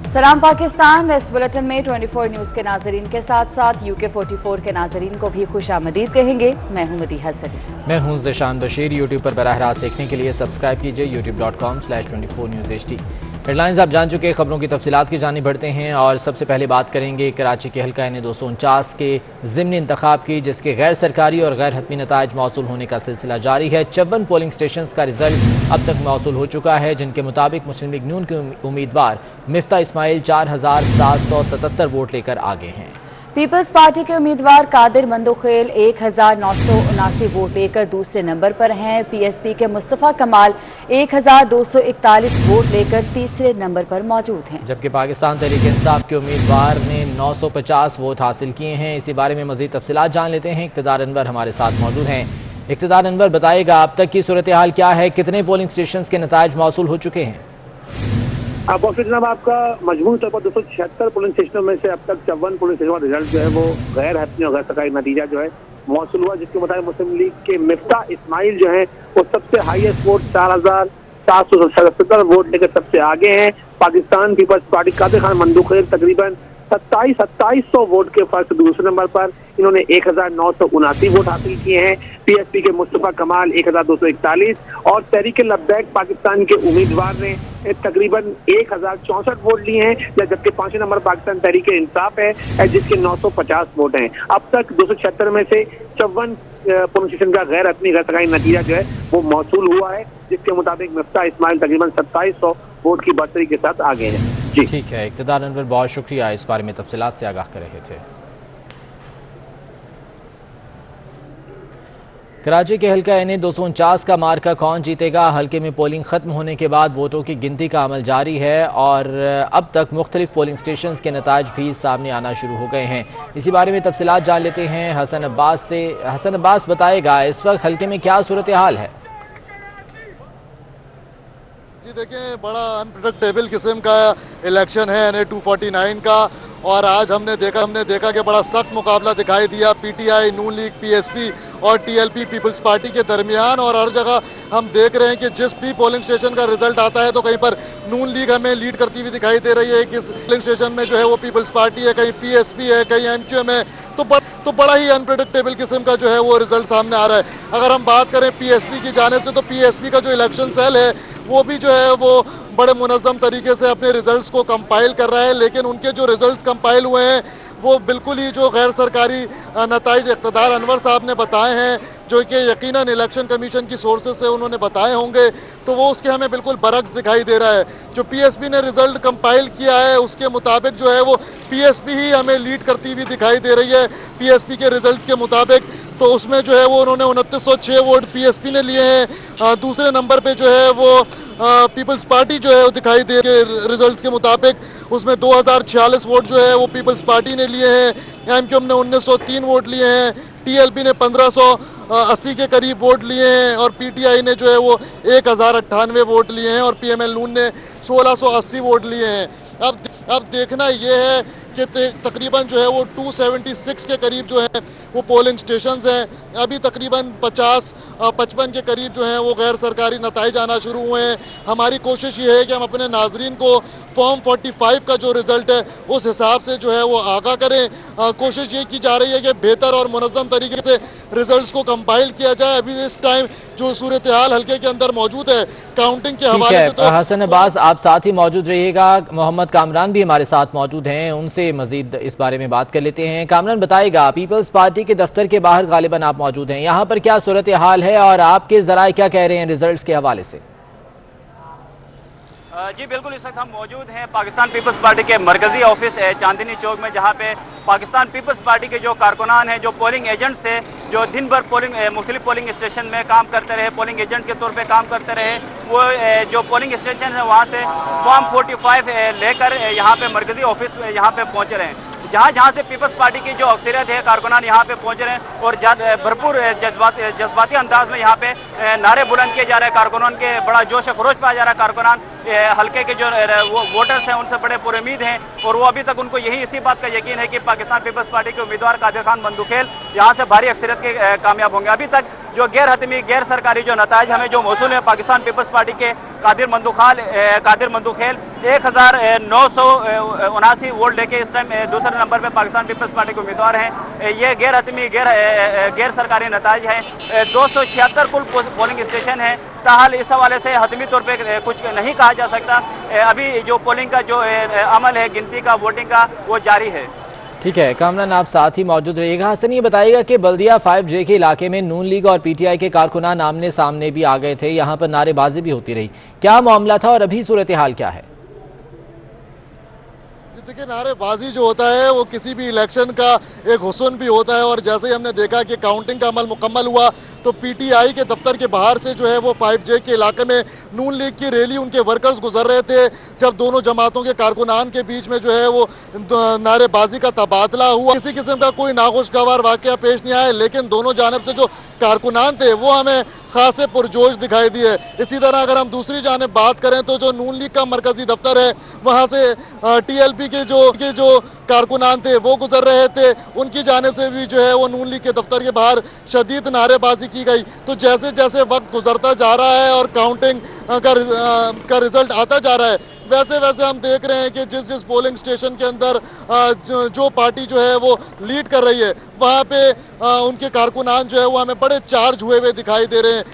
सलाम पाकिस्तान। इस बुलेटिन में 24 न्यूज़ के नाजरीन के साथ साथ UK 44 के नाजरीन को भी खुशामदीद कहेंगे। मैं हूं मदीहा सलीम। मैं हूं ज़शान बशीर। यूट्यूब पर बराह रास्त देखने के लिए सब्सक्राइब कीजिए youtube.com/24 News HD। हेडलाइंस आप जान चुके, खबरों की तफसीलात की जानी बढ़ते हैं और सबसे पहले बात करेंगे कराची के हल्का NA 249 के ज़िमनी इंतखाब की, जिसके गैर सरकारी और गैर हतमी नताइज मौसूल होने का सिलसिला जारी है। 54 पोलिंग स्टेशन का रिजल्ट अब तक मौसूल हो चुका है, जिनके मुताबिक मुस्लिम लीग नून के उम्मीदवार मिफ्ता इस्माइल 4777 वोट लेकर आगे हैं। पीपल्स पार्टी के उम्मीदवार कादिर मंदुखेल 1979 वोट लेकर दूसरे नंबर पर हैं। PSP के मुस्तफ़ा कमाल 1241 वोट लेकर तीसरे नंबर पर मौजूद हैं, जबकि पाकिस्तान तहरीक इंसाफ के उम्मीदवार ने 950 वोट हासिल किए हैं। इसी बारे में मज़ीद तफसीलात जान लेते हैं। इक़्तिदार अनवर हमारे साथ मौजूद हैं। इक़्तिदार अनवर, बताएगा अब तक की सूरत हाल क्या है, कितने पोलिंग स्टेशन के नताइज मौसूल हो चुके हैं? जनाब, आपका मजमूई तौर पर 276 पोलिंग स्टेशनों में से अब तक 54 पोलिंग स्टेशनों का रिजल्ट जो है वो गैर हतमी और गैर सरकारी नतीजा जो है मौसूल हुआ, जिसके मुताबिक मुस्लिम लीग के मिफ्ता इस्माइल जो है वो सबसे हाईएस्ट वोट 4777 वोट लेकर सबसे आगे हैं। पाकिस्तान पीपल्स पार्टी कादिर खान मंदुखेल तकरीबन 2700 वोट के फर्क दूसरे नंबर पर, इन्होंने 1979 वोट हासिल किए हैं। PSP के मुस्तफ़ा कमाल 1241 और तहरीक लब्बैक पाकिस्तान के उम्मीदवार ने तकरीबन 1064 वोट लिए हैं, जबकि पांचवें नंबर पाकिस्तान तहरीक इंसाफ है जिसके 950 वोट हैं। अब तक 276 में से 54 पोलिंग स्टेशन का गैर हतमी गैर सरकारी नतीजा जो है वो मौसूल हुआ है, जिसके मुताबिक मिफ्ता इस्माइल तकरीबन 2700 वोट की बढ़तरी के साथ आगे हैं। जी ठीक है इक़्तिदार अनवर, बहुत शुक्रिया, इस बारे में तफसीलात से आगाह कर रहे थे। कराची के हल्का NA 249 का मार्का कौन जीतेगा? हल्के में पोलिंग खत्म होने के बाद वोटों की गिनती का अमल जारी है और अब तक मुख्तलिफ पोलिंग स्टेशन के नताइज भी सामने आना शुरू हो गए हैं। इसी बारे में तफसीलात जान लेते हैं हसन अब्बास से। हसन अब्बास, बताएगा इस वक्त हल्के में क्या सूरत हाल है? जी देखिए, बड़ा अनप्रेडिक्टेबल किस्म का इलेक्शन है NA 249 का, और आज हमने देखा कि बड़ा सख्त मुकाबला दिखाई दिया PTI, नून लीग, PSP और TLP पीपल्स पार्टी के दरमियान। और हर जगह हम देख रहे हैं कि जिस भी पोलिंग स्टेशन का रिजल्ट आता है तो कहीं पर नून लीग हमें लीड करती हुई दिखाई दे रही है, किस पोलिंग स्टेशन में जो है वो पीपल्स पार्टी है, कहीं PSP है, कहीं MQM है। तो बड़ा ही अनप्रेडिक्टेबल किस्म का जो है वो रिजल्ट सामने आ रहा है। अगर हम बात करें PSP की जानिब से, तो PSP का जो इलेक्शन सेल है वो भी जो है वो बड़े मुनज़्ज़म तरीके से अपने रिजल्ट्स को कंपाइल कर रहा है, लेकिन उनके जो रिजल्ट्स कंपाइल हुए हैं वो बिल्कुल ही जो गैर सरकारी नताइज इक़्तिदार अनवर साहब ने बताए हैं, जो कि यकीनन इलेक्शन कमीशन की सोर्सेज से उन्होंने बताए होंगे, तो वो उसके हमें बिल्कुल बरक्स दिखाई दे रहा है। जो PSP ने रिज़ल्ट कंपाइल किया है उसके मुताबिक जो है वो PSP ही हमें लीड करती हुई दिखाई दे रही है। PSP के रिज़ल्ट्स के मुताबिक तो उसमें जो है वो उन्होंने 2906 वोट PSP ने लिए हैं। दूसरे नंबर पर जो है वो पीपल्स पार्टी जो है वो दिखाई दे के रिजल्ट्स के मुताबिक उसमें 2046 वोट जो है वो पीपल्स पार्टी ने लिए हैं। MQM ने 1903 वोट लिए हैं। TLP ने 1580 के करीब वोट लिए हैं और PTI ने जो है वो 1098 वोट लिए हैं और PML नून ने 1680 वोट लिए हैं। अब देखना ये है कि तकरीबन जो है वो 276 के करीब जो है वो पोलिंग स्टेशंस हैं। अभी तकरीबन 50-55 के करीब जो हैं वो गैर सरकारी नताइज आना शुरू हुए हैं। हमारी कोशिश ये है कि हम अपने नाजरीन को फॉर्म 45 का जो रिज़ल्ट है उस हिसाब से जो है वो आगाह करें। कोशिश ये की जा रही है कि बेहतर और मुनज़्ज़म तरीके से रिज़ल्ट्स को कंपाइल किया जाए। अभी इस टाइम जो सूरत हाल हल्के के अंदर मौजूद है काउंटिंग के हवाले से, तो हसन अब्बास आप साथ ही मौजूद रहिएगा। मोहम्मद कामरान भी हमारे साथ मौजूद हैं, उनसे मजीद इस बारे में बात कर लेते हैं। कामरान, बताएगा पीपल्स पार्टी के दफ्तर के बाहर गालिबन आप मौजूद हैं, यहाँ पर क्या सूरत हाल है और आपके ज़राए क्या कह रहे हैं रिजल्ट्स के हवाले से? जी बिल्कुल, इस वक्त हम मौजूद हैं पाकिस्तान पीपल्स पार्टी के मरकजी ऑफिस चांदनी चौक में, जहां पे पाकिस्तान पीपल्स पार्टी के जो कारकुनान हैं, जो पोलिंग एजेंट्स थे, जो दिन भर मुख्तलिफ पोलिंग स्टेशन में काम करते रहे, पोलिंग एजेंट के तौर पे काम करते रहे, वो जो पोलिंग स्टेशन है वहाँ से फॉर्म 45 लेकर यहाँ पे मरकजी ऑफिस यहाँ पे पहुँच रहे हैं। जहाँ से पीपल्स पार्टी की जो अक्सरियत है कारकुनान यहाँ पे पहुँच रहे हैं और भरपूर जज्बाती अंदाज में यहाँ पे नारे बुलंद किए जा रहे हैं। कारकुनान के बड़ा जोश खरोश पाया जा रहा है। कारकुनान हल्के के जो वोटर्स हैं उनसे बड़े पुरुमीद हैं और वो अभी तक उनको इसी बात का यकीन है कि पाकिस्तान पीपल्स पार्टी के उम्मीदवार कादिर खान मंदुखेल यहाँ से भारी अक्सरियत के कामयाब होंगे। अभी तक जो गैर हतमी गैर सरकारी जो नताज हमें जो मौसूल है पाकिस्तान पीपल्स पार्टी के कादिर मंदूखेल 1979 वोट लेके इस टाइम दूसरे नंबर पे पाकिस्तान पीपल्स पार्टी के उम्मीदवार हैं। ये गैर हतमी गैर सरकारी नताज हैं। 276 कुल पोलिंग स्टेशन हैं। ताहाल इस हवाले से हतमी तौर पे कुछ नहीं कहा जा सकता। अभी जो पोलिंग का जो अमल है गिनती का वोटिंग का वो जारी है। ठीक है कामरान, आप साथ ही मौजूद रहिएगा। हसन ये बताइएगा कि बल्दिया 5J के इलाके में नून लीग और PTI के कारकुनान आमने सामने भी आ गए थे, यहाँ पर नारेबाजी भी होती रही, क्या मामला था और अभी सूरत हाल क्या है? देखिए, नारेबाजी जो होता है वो किसी भी इलेक्शन का एक हुस्न भी होता है, और जैसे ही हमने देखा कि काउंटिंग का अमल मुकम्मल हुआ तो PTI के दफ्तर के बाहर से जो है वो 5J के इलाके में नून लीग की रैली उनके वर्कर्स गुजर रहे थे, जब दोनों जमातों के कारकुनान के बीच में जो है वो नारेबाजी का तबादला हुआ। किसी किस्म का कोई नाखुशगवार वाकया पेश नहीं आया, लेकिन दोनों जानब से जो कारकुनान थे वो हमें खासे पुरजोश दिखाई दिए। इसी तरह अगर हम दूसरी जानब बात करें तो जो नून लीग का मरकजी दफ्तर है वहाँ से TLP के जो कारकुनान थे वो गुजर रहे थे, उनकी जानिब से भी जो है वो नून लीग के दफ्तर के बाहर शदीद नारेबाजी की गई। तो जैसे जैसे वक्त गुजरता जा रहा है और काउंटिंग का रिजल्ट आता जा रहा है, वैसे वैसे हम देख रहे हैं कि जिस पोलिंग स्टेशन के अंदर जो पार्टी जो है वो लीड कर रही है वहाँ पे उनके कारकुनान जो है वो हमें बड़े चार्ज हुए हुए दिखाई दे रहे हैं।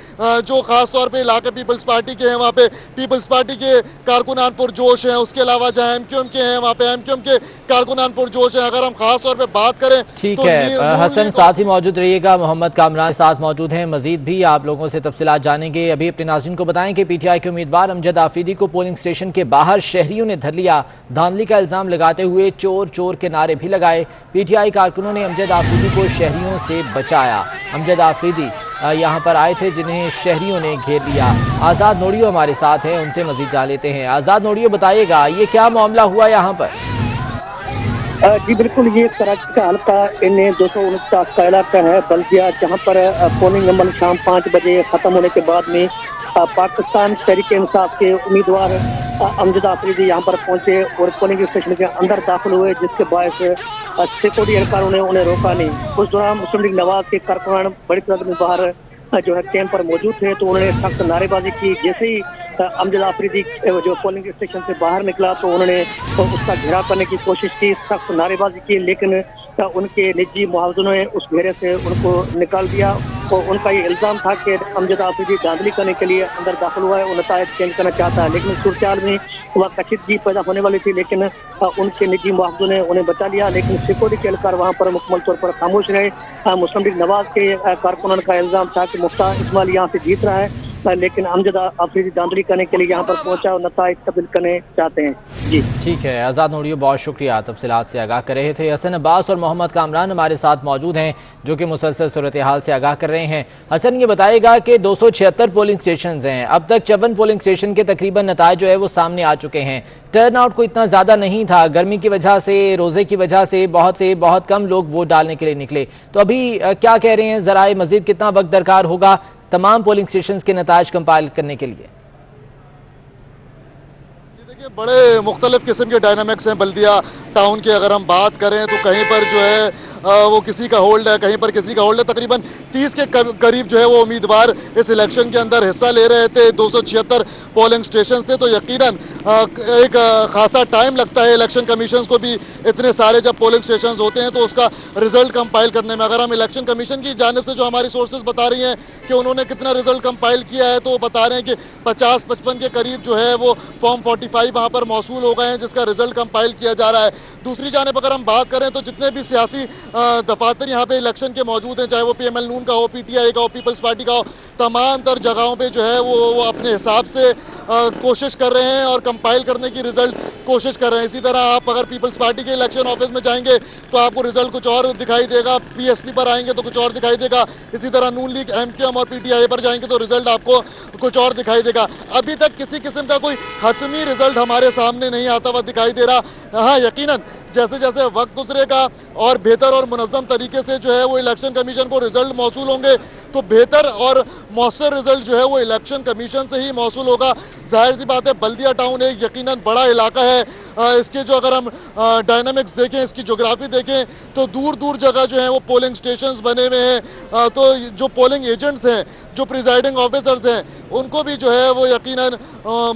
जो ख़ास तौर पे इलाके पीपल्स पार्टी के हैं वहाँ पे पीपल्स पार्टी के कारकुनान पुरजोश हैं, उसके अलावा जहाँ MQM के हैं वहाँ पे MQM के कारकुनान पुरजोश हैं। अगर हम खास तौर पे बात करें ठीक तो है हसन, साथ ही मौजूद रहिएगा। मोहम्मद कामरान साथ मौजूद हैं, मजीद भी आप लोगों से तफसीलात जानेंगे। अभी अपने नाज़रीन को बताएं कि PTI के उम्मीदवार अमजद आफरीदी को पोलिंग स्टेशन के बाहर शहरियों ने धर लिया, धांधली का इल्ज़ाम लगाते हुए चोर चोर के नारे भी लगाए। PTI कारकुनों ने अमजद आफरीदी को शहरियों से बचाया। अमजद आफरीदी यहाँ पर आए थे जिन्हें शहरियों ने घेर लिया। आज़ाद नोड़ियो हमारे साथ हैं, उनसे मजीद जान लेते हैं। आज़ाद नोड़ियो, बताइएगा ये क्या मामला हुआ यहाँ पर? जी बिल्कुल, ये कराची का हल्का NA 249 का इलाका है बल्दिया, जहाँ पर पोलिंग अमल शाम 5 बजे ख़त्म होने के बाद में पाकिस्तान तहरीक-ए-इंसाफ के उम्मीदवार अमजद आफरीदी यहाँ पर पहुंचे और पोलिंग स्टेशन के अंदर दाखिल हुए, जिसके बायस सिक्योरिटी एहलकारों ने उन्हें रोका नहीं। उस दौरान मुस्लिम लीग नवाज के कारकुनान बड़ी तादाद में बाहर जो है कैंप पर मौजूद थे, तो उन्होंने सख्त नारेबाजी की। जैसे ही अमजद आफरीदी जो पोलिंग स्टेशन से बाहर निकला तो उन्होंने उसका घेराव करने की कोशिश की, सख्त नारेबाजी की, लेकिन उनके निजी मुआवजों ने उस घेरे से उनको निकाल दिया। तो उनका ये इल्ज़ाम था कि अमजद आफरीदी धांधली करने के लिए अंदर दाखिल हुआ है, वो नतायज चेंज करना चाहता है, लेकिन सूरत में वह कशीदगी पैदा होने वाली थी, लेकिन उनके निजी मुआवजों ने उन्हें बचा लिया। लेकिन सिक्योरिटी के एहलकार वहाँ पर मुकम्मल तौर पर खामोश रहे। मुस्लिम लीग नवाज के कारकुनान का इल्ज़ाम था कि मुफ्ता इस्माइल यहाँ से जीत रहा है, लेकिन अमजद आफरीदी धांधली करने के लिए यहाँ पर पहुंचा और नताइज तब्दील करने चाहते हैं। जी ठीक है, आज़ाद नोड़ियो बहुत शुक्रिया, तफसीलात से आगाह कर रहे थे। हसन अब्बास और मोहम्मद कामरान हमारे साथ मौजूद हैं जो कि मुसलसल सूरत हाल से आगाह कर रहे हैं। हसन ये बताएगा कि 276 पोलिंग स्टेशन हैं, अब तक 54 पोलिंग स्टेशन के तकरीबन नताइज जो है वो सामने आ चुके हैं। टर्न आउट को इतना ज़्यादा नहीं था, गर्मी की वजह से, रोज़े की वजह से बहुत कम लोग वोट डालने के लिए निकले। तो अभी क्या कह रहे हैं ज़राए, मज़ीद कितना वक्त दरकार होगा तमाम पोलिंग स्टेशन के नताइज कंपाइल करने के लिए? देखिए, बड़े मुख्तलिफ किस्म के डायनामिक्स हैं बल्दिया टाउन की। अगर हम बात करें तो कहीं पर जो है वो किसी का होल्ड है, कहीं पर किसी का होल्ड है। तकरीबन 30 के करीब जो है वो उम्मीदवार इस इलेक्शन के अंदर हिस्सा ले रहे थे। 276 पोलिंग स्टेशन थे, तो यकीनन एक खासा टाइम लगता है इलेक्शन कमीशन को भी। इतने सारे जब पोलिंग स्टेशन होते हैं तो उसका रिजल्ट कंपाइल करने में, अगर हम इलेक्शन कमीशन की जानिब से जो हमारी सोर्सेज बता रही हैं कि उन्होंने कितना रिजल्ट कंपाइल किया है, तो वो बता रहे हैं कि 50-55 के करीब जो है वो फॉर्म 45 वहाँ पर मौसूल हो गए हैं, जिसका रिजल्ट कंपाइल किया जा रहा है। दूसरी जानिब अगर हम बात करें तो जितने भी सियासी दफातर यहाँ पे इलेक्शन के मौजूद हैं, चाहे वो PML नून का हो, PTI का हो, पीपल्स पार्टी का हो, तमाम तर जगहों पे जो है वो अपने हिसाब से कोशिश कर रहे हैं और कंपाइल करने की रिजल्ट कोशिश कर रहे हैं। इसी तरह आप अगर पीपल्स पार्टी के इलेक्शन ऑफिस में जाएंगे तो आपको रिजल्ट कुछ और दिखाई देगा, PSP पर आएंगे तो कुछ और दिखाई देगा। इसी तरह नून लीग, MQM और PTI पर जाएंगे तो रिजल्ट आपको कुछ और दिखाई देगा। अभी तक किसी किस्म का कोई हतमी रिजल्ट हमारे सामने नहीं आता हुआ दिखाई दे रहा। हाँ, यकीनन जैसे जैसे वक्त गुजरेगा और बेहतर और मुनज़्ज़म तरीके से जो है वो इलेक्शन कमीशन को रिजल्ट मौसूल होंगे तो बेहतर और मौसर रिजल्ट जो है वो इलेक्शन कमीशन से ही मौसूल होगा। जाहिर सी बात है, बल्दिया टाउन एक यकीनन बड़ा इलाका है। इसके जो अगर हम डायनामिक्स देखें, इसकी ज्योग्राफी देखें तो दूर दूर जगह जो है वो पोलिंग स्टेशंस बने हुए हैं। तो जो पोलिंग एजेंट्स हैं, जो प्रिजाइडिंग ऑफिसर्स हैं, उनको भी जो है वो यकीनन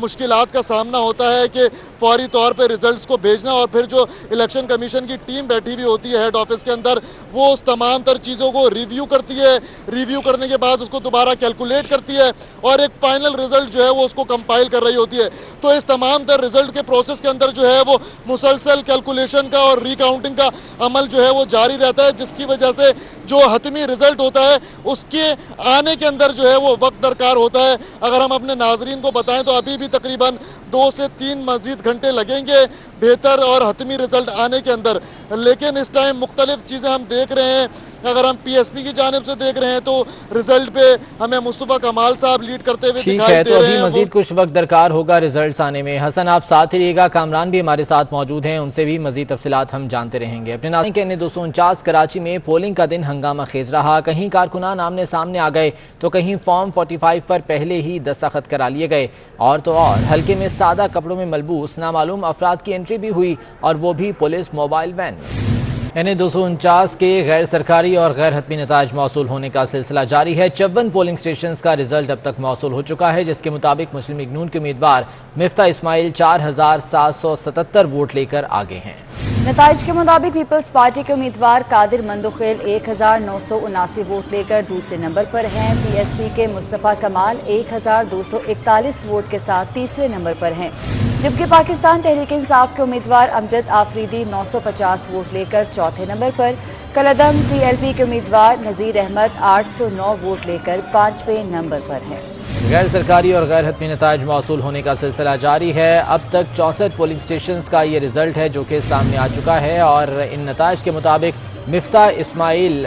मुश्किलात का सामना होता है कि फौरी तौर पे रिजल्ट्स को भेजना, और फिर जो इलेक्शन कमीशन की टीम बैठी हुई होती है हेड ऑफिस के अंदर, वो उस तमाम तर चीज़ों को रिव्यू करती है। रिव्यू करने के बाद उसको दोबारा कैलकुलेट करती है और एक फाइनल रिजल्ट जो है वो उसको कंपाइल कर रही होती है। तो इस तमाम तर रिजल्ट के प्रोसेस के अंदर जो है वो मुसलसल कैलकुलेशन का और रिकाउंटिंग का अमल जो है वो जारी रहता है, जिसकी वजह से जो हतमी रिजल्ट होता है उसके आने के अंदर जो है वो वक्त दरकार होता है। अगर हम अपने नाजरीन को बताएं तो अभी भी तकरीबन 2 से 3 मजीद घंटे लगेंगे बेहतर और हतमी रिजल्ट आने के अंदर। लेकिन इस टाइम मुख्तलिफ चीज़ें हम देख रहे हैं। अगर हम पीएसपी की जानिब से देख रहे हैं तो रिजल्ट पे हमें मुस्तफा कमाल साहब लीड करते हुए दिखाई दे तो रहे हैं। अभी मजीद कुछ वक्त दरकार होगा रिजल्ट्स आने में। हसन, आप साथ ही रहिएगा, कामरान भी हमारे साथ मौजूद हैं, उनसे भी मजीद तफसीलात हम जानते रहेंगे। अपने नाज़रीन के NA-249 कराची में पोलिंग का दिन हंगामा खेज रहा। कहीं कारकुनान आमने सामने आ गए तो कहीं फॉर्म 45 पर पहले ही दस्तखत करा लिए गए, और तो और हल्के में सादा कपड़ों में मलबूस नामालूम अफराद की एंट्री भी हुई, और वो भी पुलिस मोबाइल वैन में। NA-249 के गैर सरकारी और गैर हतमी नताज मौसूल होने का सिलसिला जारी है। 54 पोलिंग स्टेशन का रिजल्ट अब तक मौसूल हो चुका है, जिसके मुताबिक मुस्लिम लीग नून के उम्मीदवार मिफ्ता इस्माइल 4777 वोट लेकर आगे हैं। नताइज के मुताबिक पीपल्स पार्टी के उम्मीदवार कादिर मंदुखेल 1979 वोट लेकर दूसरे नंबर पर हैं। PSP के मुस्तफा कमाल 1241 वोट के साथ तीसरे नंबर पर हैं, जबकि पाकिस्तान तहरीक इंसाफ के उम्मीदवार अमजद आफरीदी 950 वोट लेकर चौथे नंबर पर, कलदम TLP के उम्मीदवार नज़ीर अहमद 809 वोट लेकर 5वें नंबर पर हैं। गैर सरकारी और गैर हतमी नताज मौसूल होने का सिलसिला जारी है। अब तक 64 पोलिंग स्टेशन का ये रिजल्ट है जो कि सामने आ चुका है, और इन नताज के मुताबिक मिफ्ता इस्माइल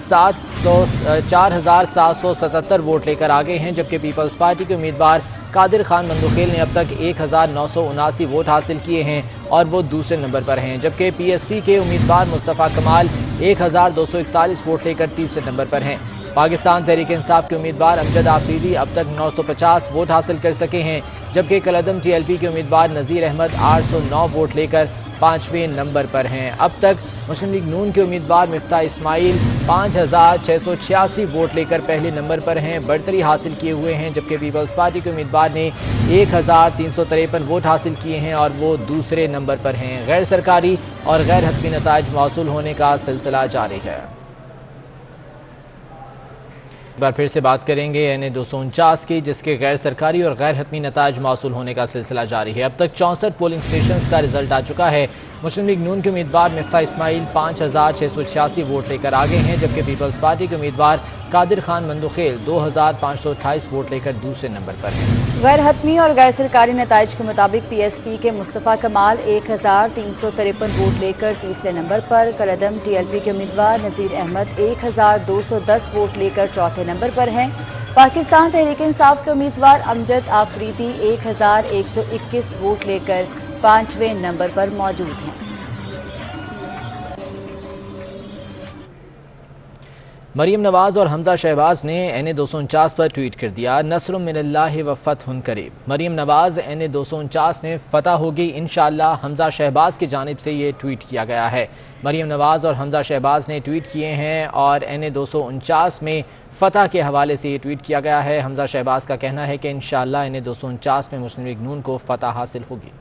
4777 वोट लेकर आगे हैं, जबकि पीपल्स पार्टी के उम्मीदवार कादिर खान मंदुखेल ने अब तक 1979 वोट हासिल किए हैं और वो दूसरे नंबर पर हैं, जबकि PSP के उम्मीदवार मुस्तफा कमाल 1241 वोट लेकर तीसरे नंबर पर हैं। पाकिस्तान तहरीक इंसाफ के उम्मीदवार अमजद आफरीदी अब तक 950 वोट हासिल कर सके हैं, जबकि कलदम TLP के उम्मीदवार नज़ीर अहमद 809 वोट लेकर 5वें नंबर पर हैं। अब तक मुस्लिम लीग नून के उम्मीदवार मिफ्ता इस्माइल 5686 वोट लेकर पहले नंबर पर हैं, बढ़तरी हासिल किए हुए हैं, जबकि पीपल्स पार्टी के उम्मीदवार ने 1353 वोट हासिल किए हैं और वो दूसरे नंबर पर हैं। गैर सरकारी और गैर हतमी नताज मौसूल होने का सिलसिला जारी है। एक बार फिर से बात करेंगे NA-249 की, जिसके गैर सरकारी और गैर हतमी नताज मौसूल होने का सिलसिला जारी है। अब तक 64 पोलिंग स्टेशन का रिजल्ट आ चुका है। मुस्लिम लीग नून के उम्मीदवार मिफ्ता इस्माइल 5686 वोट लेकर आगे हैं, जबकि पीपल्स पार्टी के उम्मीदवार कादिर खान मंदुखेल 2528 वोट लेकर दूसरे नंबर पर हैं। गैर हतमी और गैर सरकारी नताइज के मुताबिक PSP के मुस्तफा कमाल 1353 वोट लेकर तीसरे नंबर पर, कलदम TLP के उम्मीदवार नज़ीर अहमद 1210 वोट लेकर चौथे नंबर पर हैं। पाकिस्तान तहरीक इंसाफ के उम्मीदवार अमजद आफरीदी 1121 वोट लेकर 5वें नंबर पर मौजूद हैं। मरीम नवाज और हमजा शहबाज ने NA-249 पर ट्वीट कर दिया, नस्रुम मिनल्लाहि व फतहुन करीब। मरीम नवाज NA-249 में फतह होगी इंशाअल्लाह, हमजा शहबाज की जानिब से ये ट्वीट किया गया है। मरीम नवाज और हमजा शहबाज ने ट्वीट किए हैं और NA-249 में फतह के हवाले से ये ट्वीट किया गया है। हमजा शहबाज का कहना है कि इंशाअल्लाह NA-249 में मुस्लिम लीग नून को फतह हासिल होगी।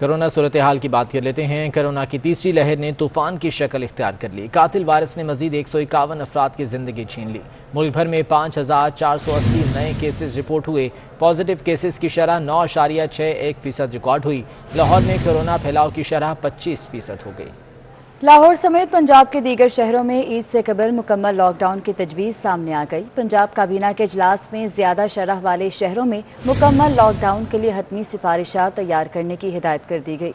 कोरोना सूरत हाल की बात कर लेते हैं। कोरोना की तीसरी लहर ने तूफान की शक्ल इख्तियार कर ली। कातिल वायरस ने मजीद 151 अफराद की जिंदगी छीन ली। मुल्क भर में 5480 नए केसेस रिपोर्ट हुए। पॉजिटिव केसेस की शरह 9.61% रिकॉर्ड हुई। लाहौर में कोरोना फैलाव की शरह 25% हो गई। लाहौर समेत पंजाब के दीगर शहरों में ईद से कबल मुकम्मल लॉकडाउन की तजवीज़ सामने आ गई। पंजाब काबीना के इजलास में ज़्यादा शरह वाले शहरों में मुकम्मल लॉकडाउन के लिए हतमी सिफारिशात तैयार करने की हिदायत कर दी गई।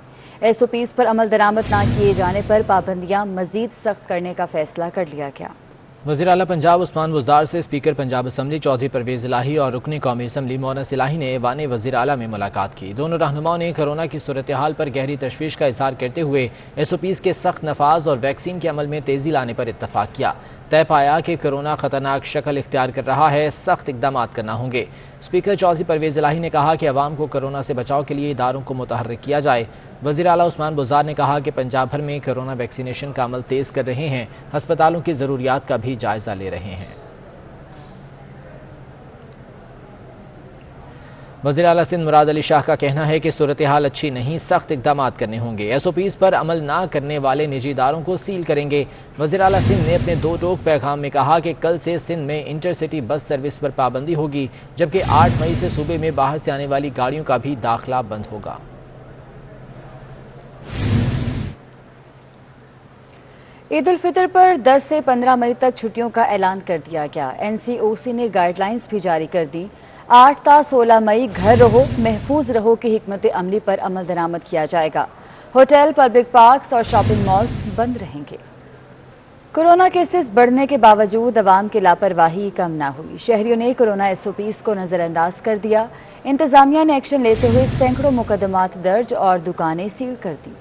SOPs पर अमल दरामद न किए जाने पर पाबंदियाँ मज़ीद सख्त करने का फैसला कर लिया गया। वज़ीर आला पंजाब उस्मान बुज़दार से स्पीकर पंजाब असम्बली चौधरी परवेज़ इलाही और रुकन कौमी असम्बली मोनस इलाही ने ऐवान वज़ीर आला में मुलाकात की। दोनों रहनुमाओं ने कोरोना की सूरत हाल पर गहरी तशवीश का इज़हार करते हुए SOPs के सख्त नफाज और वैक्सीन के अमल में तेज़ी लाने पर इत्तफाक किया। तय पाया कि कोरोना ख़तरनाक शक्ल इख्तियार कर रहा है, सख्त इक़दाम करना होंगे। स्पीकर चौधरी परवेज़ इलाही ने कहा कि अवाम को कोरोना से बचाव के लिए इदारों को मुतहर्रिक किया जाए। वज़ीर आला उस्मान बुज़दार ने कहा कि पंजाब भर में कोरोना वैक्सीनेशन का अमल तेज़ कर रहे हैं, अस्पतालों की ज़रूरियात का भी जायज़ा ले रहे हैं। वज़ीर आला सिंध मुराद अली शाह का कहना है कि सूरत हाल अच्छी नहीं, सख्त इक़दाम करने होंगे। SOPs पर अमल ना करने वाले निजी इदारों को सील करेंगे। वज़ीर आला सिंध ने अपने 2 टोक पैगाम में कहा कि कल से सिंध में इंटरसिटी बस सर्विस पर पाबंदी होगी, जबकि 8 मई से सूबे में बाहर से आने वाली गाड़ियों का भी दाखिला बंद होगा। ईद उल फितर पर 10 से 15 मई तक छुट्टियों का ऐलान कर दिया गया। NCOC ने गाइडलाइंस भी जारी कर दी। 8 ता 16 मई घर रहो महफूज रहो की हिकमत अमली पर अमल दरामद किया जाएगा। होटल, पब्लिक पार्क्स और शॉपिंग मॉल्स बंद रहेंगे। कोरोना केसेस बढ़ने के बावजूद अवाम की लापरवाही कम ना हुई। शहरियों ने कोरोना SOPs को नज़रअंदाज कर दिया। इंतजामिया ने एक्शन लेते हुए सैकड़ों मुकदमात दर्ज और दुकानें सील कर दी।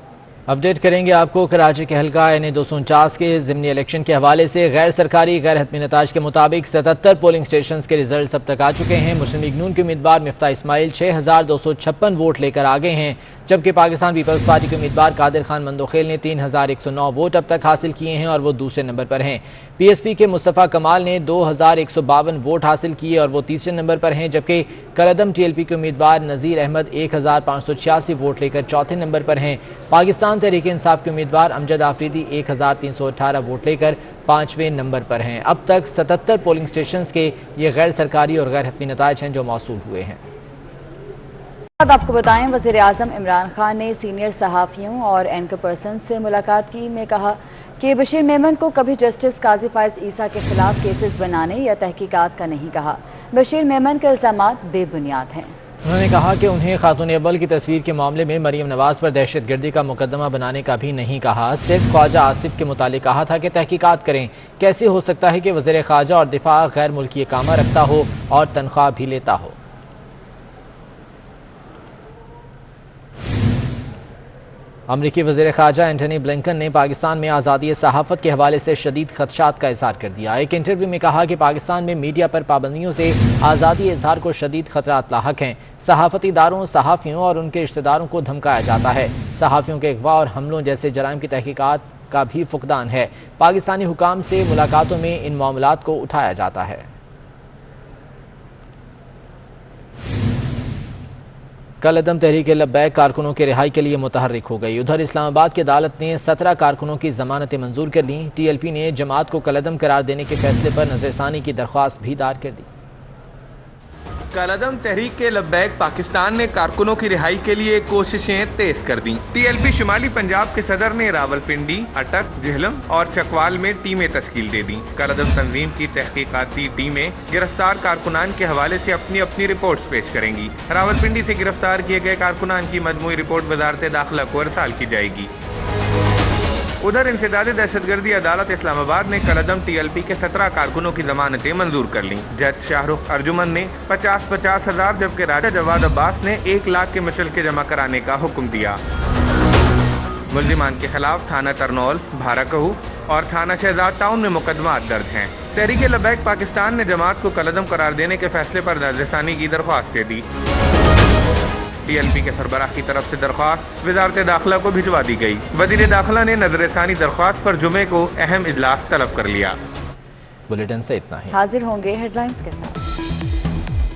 अपडेट करेंगे आपको कराची के हल्का NA 249 के ज़िमनी इलेक्शन के हवाले से। गैर सरकारी गैर हतमी नताज के मुताबिक 77 पोलिंग स्टेशन के रिजल्ट अब तक आ चुके हैं। मुस्लिम लीग नून के उम्मीदवार मिफ्ता इस्माइल 6256 वोट लेकर आगे हैं, जबकि पाकिस्तान पीपल्स पार्टी के उम्मीदवार कादिर खान मंदोखेल ने 3109 वोट अब तक हासिल किए हैं और वो दूसरे नंबर पर हैं। PSP के मुस्तफ़ा कमाल ने 2152 वोट हासिल किए और वो तीसरे नंबर पर हैं, जबकि कलअदम TLP के उम्मीदवार नज़ीर अहमद 1586 वोट लेकर चौथे नंबर पर हैं। पाकिस्तान तहरीक इंसाफ के उम्मीदवार अमजद आफरीदी 1318 वोट लेकर 5वें नंबर पर हैं। अब तक 77 पोलिंग स्टेशन के ये गैर सरकारी और गैर हतमी नताज हैं जो मौसूल हुए हैं। आपको बताएं, वज़ीर आज़म इमरान खान ने सीनियर सहाफ़ियों और एंकर पर्सन से मुलाकात की में कहा कि बशीर मेमन को कभी जस्टिस काजी फायज़ ईसा के खिलाफ केसेस बनाने या तहकीकात का नहीं कहा। बशीर मेमन के इल्ज़ामात बेबुनियाद हैं। उन्होंने कहा कि उन्हें खातून अव्वल की तस्वीर के मामले में मरीम नवाज पर दहशतगर्दी का मुकदमा बनाने का भी नहीं कहा। सिर्फ ख्वाजा आसिफ के मुतालिक कहा था कि तहकीकात करें। कैसे हो सकता है कि वज़ीर ख़ारजा और दिफा गैर मुल्की कामा रखता हो और तनख्वाह भी लेता हो। अमरीकी वज़ीर ख़ारजा एंटनी ब्लिंकन ने पाकिस्तान में आज़ादी सहाफ़त के हवाले से शदीद खदशात का इज़हार कर दिया। एक इंटरव्यू में कहा कि पाकिस्तान में मीडिया पर पाबंदियों से आज़ादी इज़हार को शदीद खतरात लाहक हैं। सहाफ़ती इदारों, सहाफ़ियों और उनके रिश्तेदारों को धमकाया जाता है। सहाफ़ियों के अगवा और हमलों जैसे जराइम की तहकीकात का भी फुकदान है। पाकिस्तानी हुकाम से मुलाकातों में इन मामलात को उठाया जाता है। कल अदम तहरीक लब्बैक कारकुनों के रिहाई के लिए मुतहर्रिक हो गई। उधर इस्लामाबाद की अदालत ने 17 कारकुनों की जमानतें मंजूर कर ली। TLP ने जमात को कलअदम करार देने के फैसले पर नजरसानी की दरख्वास्त भी दायर कर दी। कलअदम तहरीक के लब्बैक पाकिस्तान ने कारकुनों की रिहाई के लिए कोशिशें तेज कर दी। TLP शुमाली पंजाब के सदर ने रावलपिंडी, अटक, झेलम और चकवाल में टीमें तश्कील दे दी। कलअदम तंजीम की तहकीकाती टीमें गिरफ्तार कारकुनान के हवाले से अपनी अपनी रिपोर्ट्स पेश करेंगी। रावलपिंडी से गिरफ्तार किए गए कारकुनान की मजमूई रिपोर्ट वजारत दाखिला को अरसाल की जाएगी। उधर इंसदादी दहशतगर्दी अदालत इस्लामाबाद ने कलअदम TLP के 17 कारकुनों की जमानतें मंजूर कर लीं। जज शाहरुख अर्जुमन ने 50-50 हज़ार जबकि राजा जवाद अब्बास ने 1 लाख के मुचलके जमा कराने का हुक्म दिया। मुल्जिमान के खिलाफ थाना तरनौल, भाराकहू और थाना शहजाद टाउन में मुकदमा दर्ज हैं। तहरीक लब्बैक पाकिस्तान ने जमात को कलअदम करार देने के फैसले पर नजरसानी की दरख्वास्त दे दी। TLP के सरबराह की तरफ से दरख्वास्त वजारत दाखिला को भिजवा दी गई। वजीर दाखिला ने नजरसानी दरख्वास्त पर जुमे को अहम इजलास तलब कर लिया। बुलेटिन से इतना ही। हाजिर होंगे हेडलाइंस के साथ।